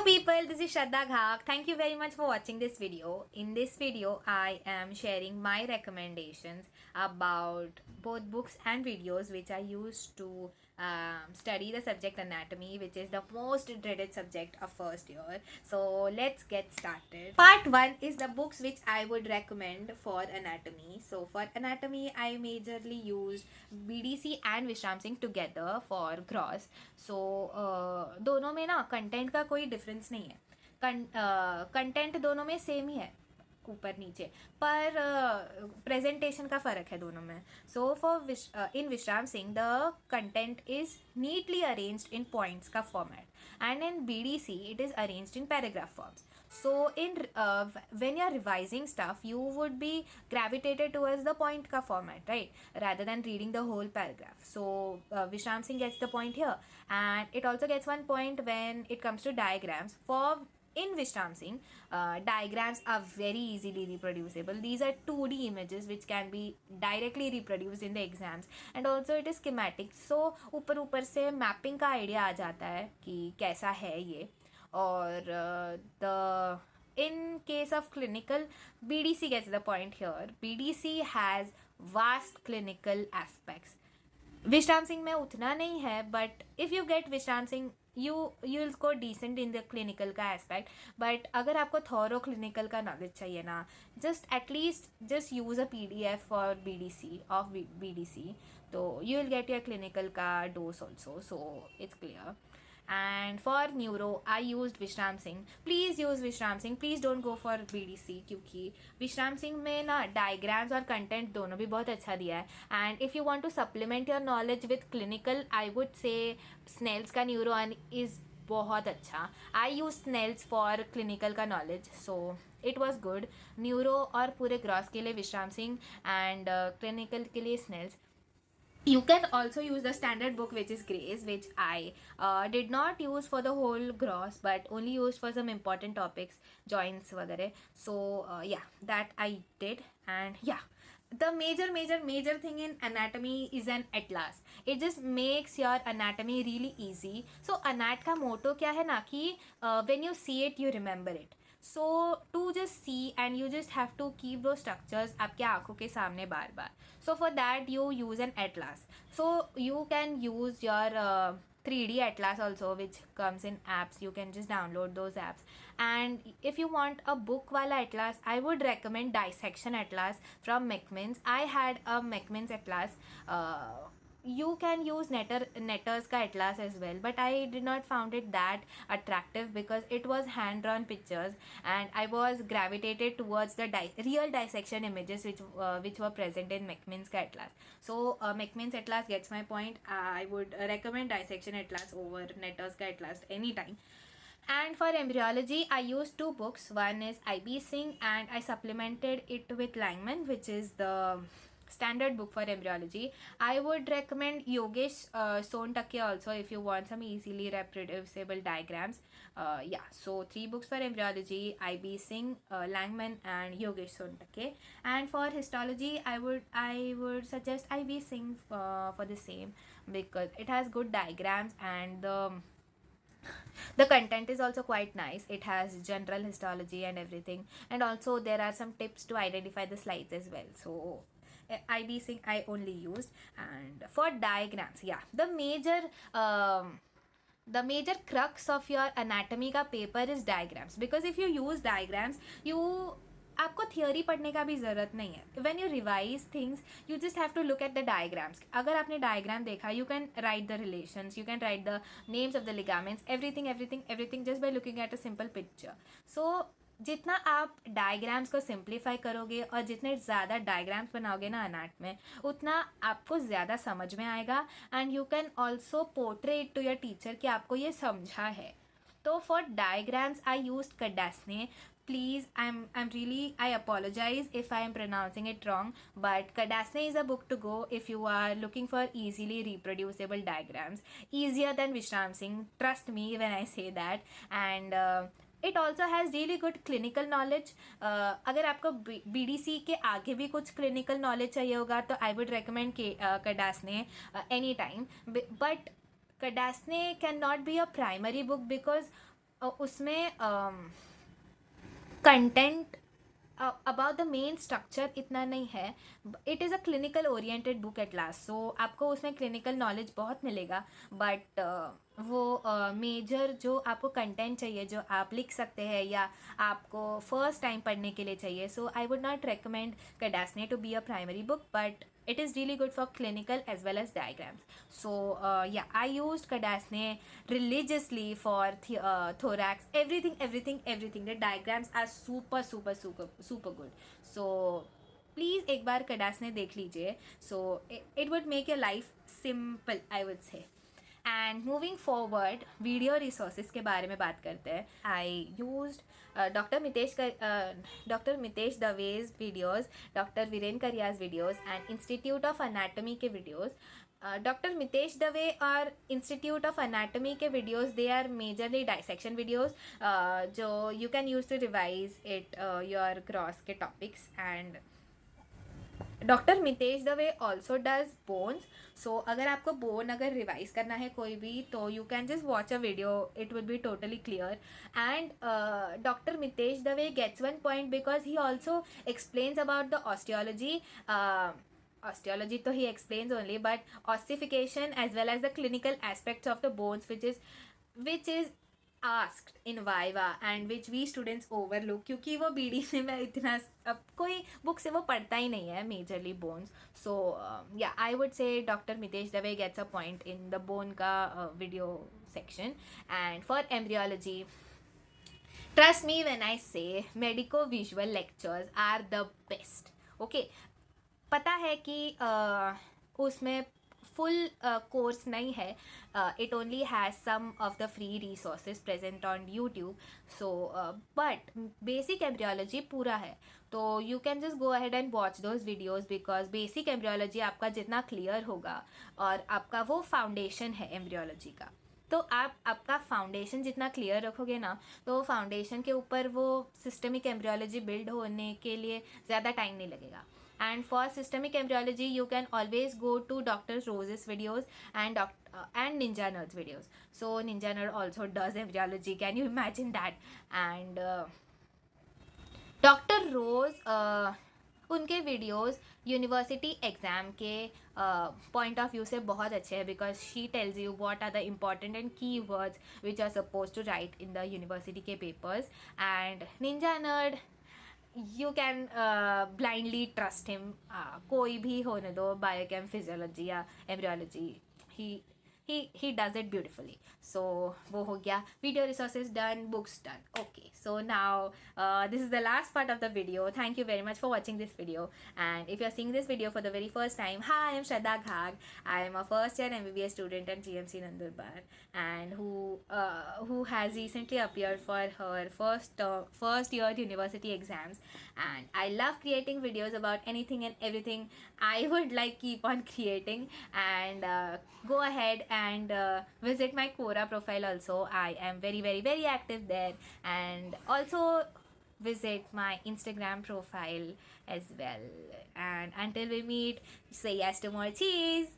Hello people, this is Shraddha Ghag. Thank you very much for watching this video. In this video, I am sharing my recommendations about both books and videos which I used to study the subject anatomy, which is the most dreaded subject of first year. So let's get started. Part 1 is the books which I would recommend for anatomy. So for anatomy, I majorly used BDC and Vishram Singh together for gross. So दोनों में ना content का कोई difference नहीं है. Content दोनों में same ही है ऊपर नीचे, पर प्रेजेंटेशन का फ़र्क है दोनों में. सो for in Vishram Singh the content is neatly arranged in points का format and in BDC it is arranged in paragraph forms. So when you're revising stuff, you would be gravitated towards the point ka format, right, rather than reading the whole paragraph. So Vishram Singh gets the point here, and it also gets one point when it comes to diagrams. In Vishram Singh, diagrams are very easily reproducible. These are 2D images which can be directly reproduced in the exams, and also it is schematic. So ऊपर से mapping का idea आ जाता है कि कैसा है ये. और in case of clinical, BDC gets the point here. BDC has vast clinical aspects. विश्राम सिंह में उतना नहीं है, but if you get Vishram Singh you will score decent in the clinical का एस्पेक्ट. बट अगर आपको थॉरो क्लिनिकल का नॉलेज चाहिए ना, just use a PDF for BDC, तो you will get your clinical का dose also. So it's clear. And for neuro, I used Vishram Singh. Please use Vishram Singh. Please don't go for BDC, क्योंकि Vishram Singh में ना diagrams और content दोनों भी बहुत अच्छा दिया है. And if you want to supplement your knowledge with clinical, I would say Snell's का neuro is बहुत अच्छा. I use Snell's for clinical का knowledge, so it was good. Neuro और पूरे gross के लिए Vishram Singh and clinical के लिए Snell's. You can also use the standard book, which is Gray's, which I did not use for the whole gross, but only used for some important topics, joints वगैरह. So yeah, that I did. And yeah, the major thing in anatomy is an atlas. It just makes your anatomy really easy. So anat का motto क्या है ना कि when you see it, you remember it. So to just see, and you just have to keep those structures आपके आँखों के सामने बार बार. So for that you use an atlas. So you can use your 3D atlas also, which comes in apps. You can just download those apps. And if you want a book wala atlas, I would recommend dissection atlas from Meckmans. I had a Meckmans atlas. You can use Netter's ka atlas as well, but I did not found it that attractive because it was hand drawn pictures, and I was gravitated towards the real dissection images which were present in Meckmans ka atlas. So Meckmans atlas gets my point. I would recommend dissection atlas over Netter's ka atlas anytime. And for embryology, I used 2 books. One is IB Singh, and I supplemented it with Langman, which is the standard book for embryology. I would recommend Yogesh Sontakke also if you want some easily reproducible diagrams. Yeah, so 3 books for embryology: IB Singh, Langman, and Yogesh Sontakke. And for histology, I would suggest IB Singh for the same, because it has good diagrams, and the content is also quite nice. It has general histology and everything, and also there are some tips to identify the slides as well. So IB Singh I only used. And for diagrams, yeah, the major crux of your anatomy का paper is diagrams, because if you use diagrams, आपको theory पढ़ने का भी ज़रूरत नहीं है. When you revise things, you just have to look at the diagrams. अगर आपने डायग्राम देखा, you can write the relations, you can write the names of the ligaments, everything just by looking at a simple picture. So जितना आप diagrams को simplify करोगे और जितने ज़्यादा डायग्राम्स बनाओगे ना अनाट में, उतना आपको ज़्यादा समझ में आएगा. And you can also portray it to your teacher कि आपको ये समझा है. तो for diagrams I used Kadasne. Please, I apologize if I am pronouncing it wrong, but Kadasne is a book to go if you are looking for easily reproducible diagrams. Easier than Vishram Singh, trust me when I say that. And it also has really good clinical knowledge. अगर आपको BDC के आगे भी कुछ clinical knowledge चाहिए होगा, तो I would recommend Kadasne anytime. But Kadasne cannot be a primary book, because उसमें content about the main structure इतना नहीं है. It is a clinical oriented book at last, so आपको उसमें क्लिनिकल नॉलेज बहुत मिलेगा. बट वो मेजर जो आपको कंटेंट चाहिए जो आप लिख सकते हैं या आपको फर्स्ट टाइम पढ़ने के लिए चाहिए, so I would not recommend Kadasne to be a primary book, but it is really good for clinical as well as diagrams. So yeah, I used Kadasne religiously for thorax, everything. The diagrams are super good. So please एक बार कडासने देख लीजिए. So it would make your life simple, I would say. And moving forward, video resources के बारे में बात करते हैं. I use doctor Mitesh Dave's videos, doctor Virendra Kariya's videos and institute of anatomy के वीडियोज़. डॉक्टर मितेश दवे और इंस्टीट्यूट ऑफ अनाटमी के videos, they are majorly dissection videos जो you can use to revise it your cross के topics. And doctor Mitesh Dave also does bones. So अगर आपको bone अगर revise करना है कोई भी, तो you can just watch a video, it will be totally clear. And doctor Mitesh Dave gets one point because he also explains about the osteology. Osteology तो he explains only, but ossification as well as the clinical aspects of the bones, which is asked in viva and which we students overlook, क्योंकि वो BD में इतना अब कोई book से वो पढ़ता ही नहीं है मेजरली बोन्स. सो या I would say doctor Mitesh Dave gets a point in the bone का video section. And for embryology, trust me when I say medico visual lectures are the best. Okay, पता है कि उसमें फुल कोर्स नहीं है. It only has some of the free resources present on YouTube. So but basic embryology पूरा है, तो you can just go ahead and watch those videos because basic embryology आपका जितना क्लियर होगा और आपका वो फाउंडेशन है एम्ब्रियोलॉजी का, तो आप आपका फाउंडेशन जितना क्लियर रखोगे ना, तो फाउंडेशन के ऊपर वो सिस्टमिक एम्ब्रियोलॉजी बिल्ड होने के लिए ज़्यादा टाइम नहीं लगेगा. And for systemic embryology, you can always go to Dr. Rose's videos and Ninja Nerd's videos. So Ninja Nerd also does embryology. Can you imagine that? And Dr. Rose, उनके videos university exam के point of view से बहुत अच्छे हैं because she tells you what are the important and key words which are suppose to write in the university के papers. And ninja nerd, you can blindly trust him. कोई भी होने दो, biochem, physiology या embryology, he does it beautifully. So वो हो गया, video resources done, books done. Okay, so now this is the last part of the video. Thank you very much for watching this video. And if you are seeing this video for the very first time, hi, I am Shraddha Ghag. I am a first year MBBS student at GMC Nandurbar, and who has recently appeared for her first year university exams. And I love creating videos about anything and everything. I would like keep on creating, and go ahead and visit my Quora profile also. I am very active there. And also visit my Instagram profile as well. And until we meet, say yes to more cheese.